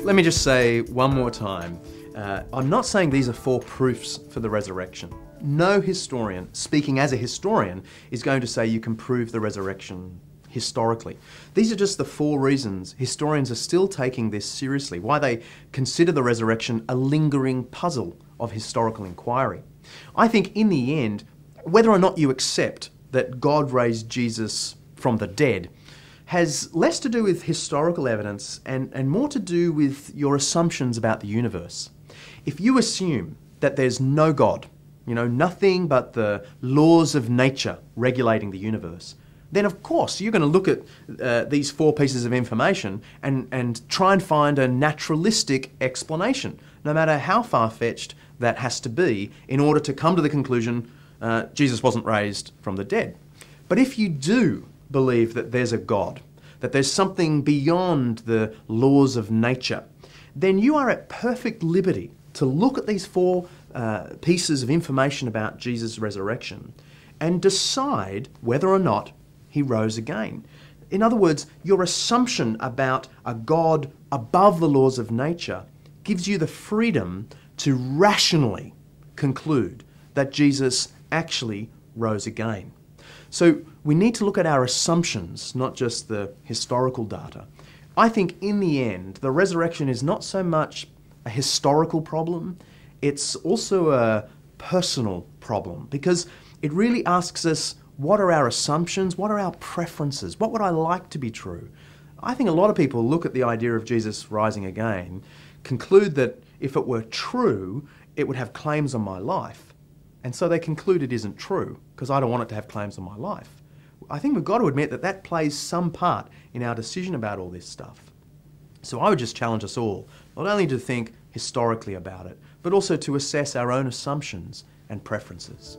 Let me just say one more time, I'm not saying these are 4 proofs for the resurrection. No historian, speaking as a historian, is going to say you can prove the resurrection historically. These are just the 4 reasons historians are still taking this seriously, why they consider the resurrection a lingering puzzle of historical inquiry. I think in the end, whether or not you accept that God raised Jesus from the dead has less to do with historical evidence and more to do with your assumptions about the universe. If you assume that there's no God, nothing but the laws of nature regulating the universe, then of course you're going to look at these 4 pieces of information and try and find a naturalistic explanation, no matter how far-fetched that has to be, in order to come to the conclusion Jesus wasn't raised from the dead. But if you do believe that there's a God, that there's something beyond the laws of nature, then you are at perfect liberty to look at these 4 pieces of information about Jesus' resurrection and decide whether or not he rose again. In other words, your assumption about a God above the laws of nature gives you the freedom to rationally conclude that Jesus actually rose again. So we need to look at our assumptions, not just the historical data. I think in the end, the resurrection is not so much a historical problem, it's also a personal problem, because it really asks us, what are our assumptions? What are our preferences? What would I like to be true? I think a lot of people look at the idea of Jesus rising again, conclude that if it were true, it would have claims on my life. And so they conclude it isn't true, because I don't want it to have claims on my life. I think we've got to admit that that plays some part in our decision about all this stuff. So I would just challenge us all, not only to think historically about it, but also to assess our own assumptions and preferences.